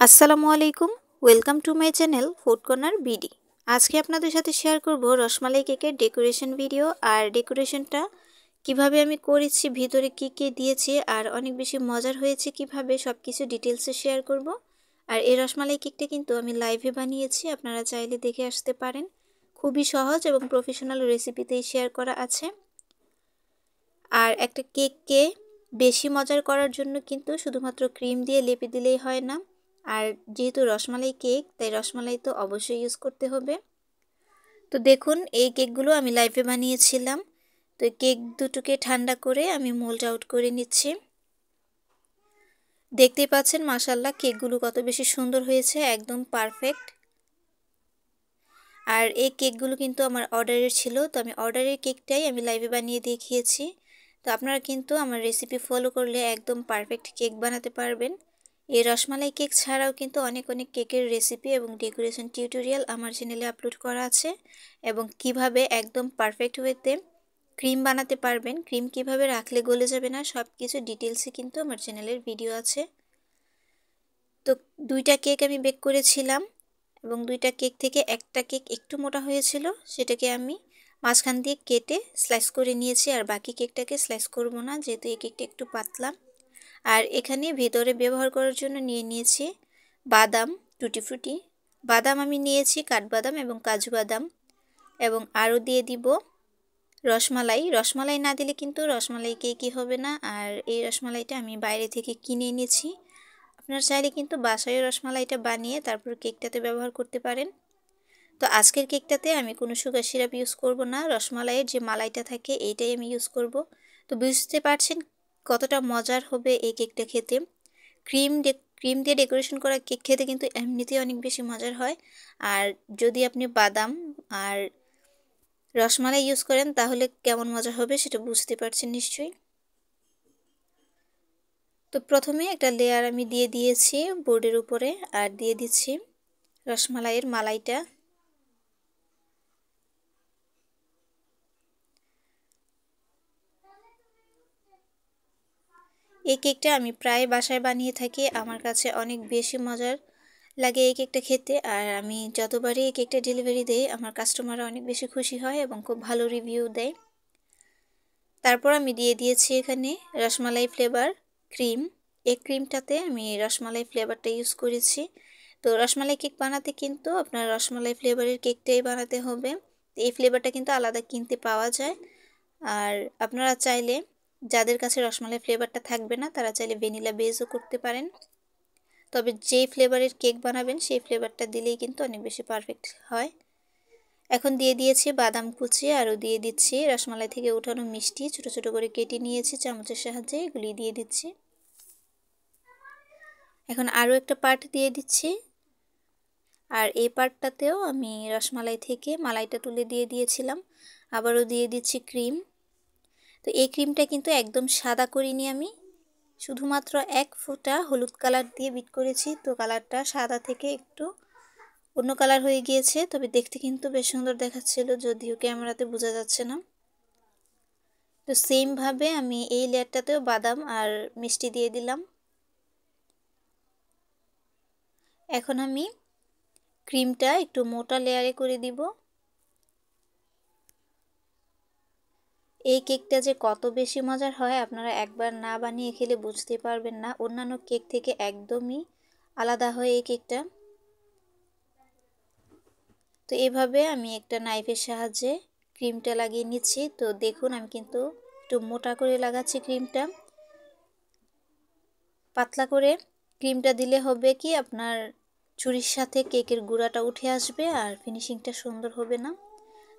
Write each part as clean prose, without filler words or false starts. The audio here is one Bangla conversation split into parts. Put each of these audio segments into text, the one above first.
আসসালামু আলাইকুম, welcome to my channel food corner BD. আজকে আপনাদের সাথে শেয়ার করব রসমালাই কেকের ডেকোরেশন ভিডিও। আর ডেকোরেশনটা কিভাবে আমি করেছি, ভিতরে কি কি দিয়েছি আর অনেক বেশি মজার হয়েছে কিভাবে, সব কিছু ডিটেলসে শেয়ার করব। আর এই রসমালাই কেকটা কিন্তু আমি লাইভে বানিয়েছি, আপনারা চাইলে দেখে আসতে পারেন। খুবই সহজ এবং প্রফেশনাল রেসিপিতেই শেয়ার করা আছে। আর একটা কেককে বেশি মজার করার জন্য কিন্তু শুধুমাত্র ক্রিম দিয়ে লেপে দিলেই হয় না। আর যেহেতু রসমালাই কেক, তাই রসমালাই তো অবশ্যই ইউজ করতে হবে। তো দেখুন, এই কেকগুলো আমি লাইভে বানিয়েছিলাম। তো কেক দুটোকে ঠান্ডা করে আমি মোল্ড আউট করে নিচ্ছি। দেখতেই পাচ্ছেন মাশাআল্লাহ কেকগুলো কত বেশি সুন্দর হয়েছে, একদম পারফেক্ট। আর এই কেকগুলো কিন্তু আমার অর্ডারের ছিল, তো আমি অর্ডারের কেকটাই আমি লাইভে বানিয়ে দেখিয়েছি। তো আপনারা কিন্তু আমার রেসিপি ফলো করলে একদম পারফেক্ট কেক বানাতে পারবেন। এই রসমালাই কেক ছাড়াও কিন্তু অনেক কেকের রেসিপি এবং ডেকোরেশন টিউটোরিয়াল আমার চ্যানেলে আপলোড করা আছে। এবং কিভাবে একদম পারফেক্ট ওয়েতে ক্রিম বানাতে পারবেন, ক্রিম কিভাবে রাখলে গলে যাবে না, সব কিছু ডিটেলসে কিন্তু আমার চ্যানেলের ভিডিও আছে। তো দুইটা কেক আমি বেক করেছিলাম এবং দুইটা কেক থেকে একটা কেক একটু মোটা হয়েছিল, সেটাকে আমি মাঝখান দিয়ে কেটে স্লাইস করে নিয়েছি। আর বাকি কেকটাকে স্লাইস করব না, যেহেতু এই কেকটা একটু পাতলা। আর এখানে ভিতরে ব্যবহার করার জন্য নিয়েছি বাদাম, টুটি ফ্রুটি বাদাম আমি নিয়েছি, কাঠবাদাম এবং কাজু বাদাম। এবং আরও দিয়ে দিব রসমালাই। রসমালাই না দিলে কিন্তু রসমালাই কেকই হবে না। আর এই রসমালাইটা আমি বাইরে থেকে কিনে এনেছি। আপনারা চাইলে কিন্তু বাসায় রসমালাইটা বানিয়ে তারপর কেকটাতে ব্যবহার করতে পারেন। তো আজকের কেকটাতে আমি কোনো সুগার সিরাপ ইউজ করব না, রসমালাইয়ের যে মালাইটা থাকে এইটাই আমি ইউজ করব। তো বুঝতে পারছেন কতটা মজার হবে এই কেকটা খেতে। ক্রিম দিয়ে ডেকোরেশন করা কেক খেতে কিন্তু এমনিতেই অনেক বেশি মজার হয়। আর যদি আপনি বাদাম আর রসমালাই ইউজ করেন তাহলে কেমন মজা হবে সেটা বুঝতে পারছেন নিশ্চয়ই। তো প্রথমে একটা লেয়ার আমি দিয়ে দিয়েছি বোর্ডের উপরে, আর দিয়ে দিচ্ছি রসমালাইয়ের মালাইটা। এই কেকটা আমি প্রায় বাসায় বানিয়ে থাকি, আমার কাছে অনেক বেশি মজার লাগে এই কেকটা খেতে। আর আমি যতবারই এই কেকটা ডেলিভারি দেই আমার কাস্টমাররা অনেক বেশি খুশি হয় এবং খুব ভালো রিভিউ দেয়। তারপর আমি দিয়ে দিয়েছি এখানে রসমালাই ফ্লেভার ক্রিম। এই ক্রিমটাতে আমি রসমালাই ফ্লেভারটা ইউজ করেছি। তো রসমালাই কেক বানাতে কিন্তু আপনার রসমালাই ফ্লেভারের কেকটাই বানাতে হবে। এই ফ্লেভারটা কিন্তু আলাদা কিনতে পাওয়া যায়। আর আপনারা চাইলে, যাদের কাছে রসমালাই ফ্লেভারটা থাকবে না, তারা চাইলে ভ্যানিলা বেসও করতে পারেন। তবে যেই ফ্লেভারের কেক বানাবেন সেই ফ্লেভারটা দিলেই কিন্তু অনেক বেশি পারফেক্ট হয়। এখন দিয়ে দিয়েছি বাদাম কুচি, আরও দিয়ে দিচ্ছি রসমালাই থেকে উঠানো মিষ্টি, ছোট ছোট করে কেটে নিয়েছি চামচের সাহায্যে, এগুলি দিয়ে দিচ্ছি। এখন আরও একটা পার্ট দিয়ে দিচ্ছি। আর এই পার্টটাতেও আমি রসমালাই থেকে মালাইটা তুলে দিয়ে দিয়েছিলাম, আবারও দিয়ে দিচ্ছি ক্রিম। তো এই ক্রিমটা কিন্তু একদম সাদা করিনি আমি, শুধুমাত্র এক ফোঁটা হলুদ কালার দিয়ে বিট করেছি। তো কালারটা সাদা থেকে একটু অন্য কালার হয়ে গিয়েছে, তবে দেখতে কিন্তু বেশ সুন্দর দেখাচ্ছিল, যদিও ক্যামেরাতে বোঝা যাচ্ছে না। তো সেমভাবে আমি এই লেয়ারটাতেও বাদাম আর মিষ্টি দিয়ে দিলাম। এখন আমি ক্রিমটা একটু মোটা লেয়ারে করে দিব। এই কেকটা যে কত বেশি মজার হয় আপনারা একবার না বানিয়ে খেলে বুঝতে পারবেন না। অন্যান্য কেক থেকে একদমই আলাদা হয় এই কেকটা। তো এভাবে আমি একটা নাইফের সাহায্যে ক্রিমটা লাগিয়ে নিচ্ছি। তো দেখুন আমি কিন্তু একটু মোটা করে লাগাচ্ছি ক্রিমটা। পাতলা করে ক্রিমটা দিলে হবে কি আপনার ছুরির সাথে কেকের গুঁড়াটা উঠে আসবে আর ফিনিশিংটা সুন্দর হবে না।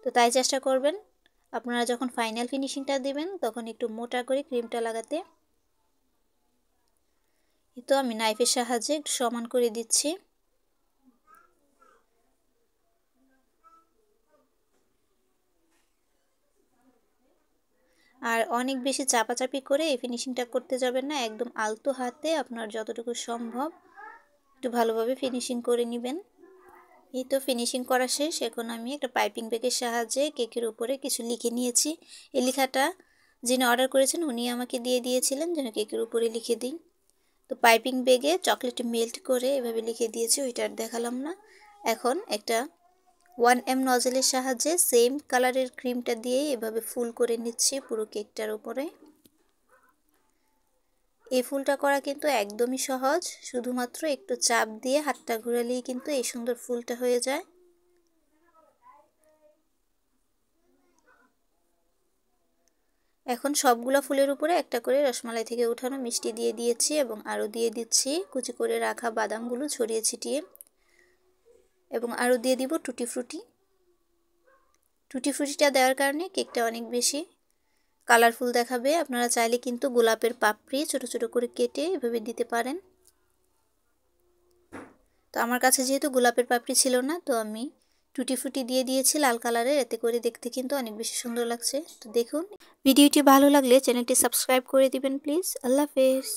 তো তাই চেষ্টা করবেন আপনারা যখন ফাইনাল ফিনিশিংটা দিবেন তখন একটু মোটা করে ক্রিমটা লাগাতে। তো আমি নাইফের সাহায্যে একটু সমান করে দিচ্ছি। আর অনেক বেশি চাপাচাপি করে এই ফিনিশিংটা করতে যাবেন না, একদম আলতো হাতে আপনার যতটুকু সম্ভব একটু ভালোভাবে ফিনিশিং করে নেবেন। এই তো ফিনিশিং করা শেষ। এখন আমি একটা পাইপিং ব্যাগের সাহায্যে কেকের উপরে কিছু লিখে নিয়েছি। এই লেখাটা যিনি অর্ডার করেছেন উনি আমাকে দিয়ে দিয়েছিলেন যেন কেকের উপরে লিখে দিই। তো পাইপিং ব্যাগে চকলেট মেল্ট করে এভাবে লিখে দিয়েছি, ওইটা আর দেখালাম না। এখন একটা 1M নজলের সাহায্যে সেম কালারের ক্রিমটা দিয়ে এভাবে ফুল করে নিচ্ছি পুরো কেকটার উপরে। এই ফুলটা করা কিন্তু একদমই সহজ, শুধুমাত্র একটু চাপ দিয়ে হাতটা ঘোরালেই কিন্তু এই সুন্দর ফুলটা হয়ে যায়। এখন সবগুলো ফুলের উপরে একটা করে রসমালাই থেকে উঠানো মিষ্টি দিয়ে দিয়েছি এবং আরও দিয়ে দিচ্ছি কুচি করে রাখা বাদামগুলো ছড়িয়ে ছিটিয়ে, এবং আরও দিয়ে দিব টুটি ফ্রুটি। টুটি ফ্রুটিটা দেওয়ার কারণে কেকটা অনেক বেশি কালারফুল দেখাবে। আপনারা চাইলে কিন্তু গোলাপের পাপড়ি ছোট ছোট করে কেটে এভাবে দিতে পারেন। তো আমার কাছে যেহেতু গোলাপের পাপড়ি ছিল না, তো আমি টুটি ফ্রুটি দিয়ে দিয়েছি লাল কালারের, এতে করে দেখতে কিন্তু অনেক বেশি সুন্দর লাগছে। তো দেখুন, ভিডিওটি ভালো লাগলে চ্যানেলটি সাবস্ক্রাইব করে দিবেন প্লিজ। আল্লাহ হাফেজ।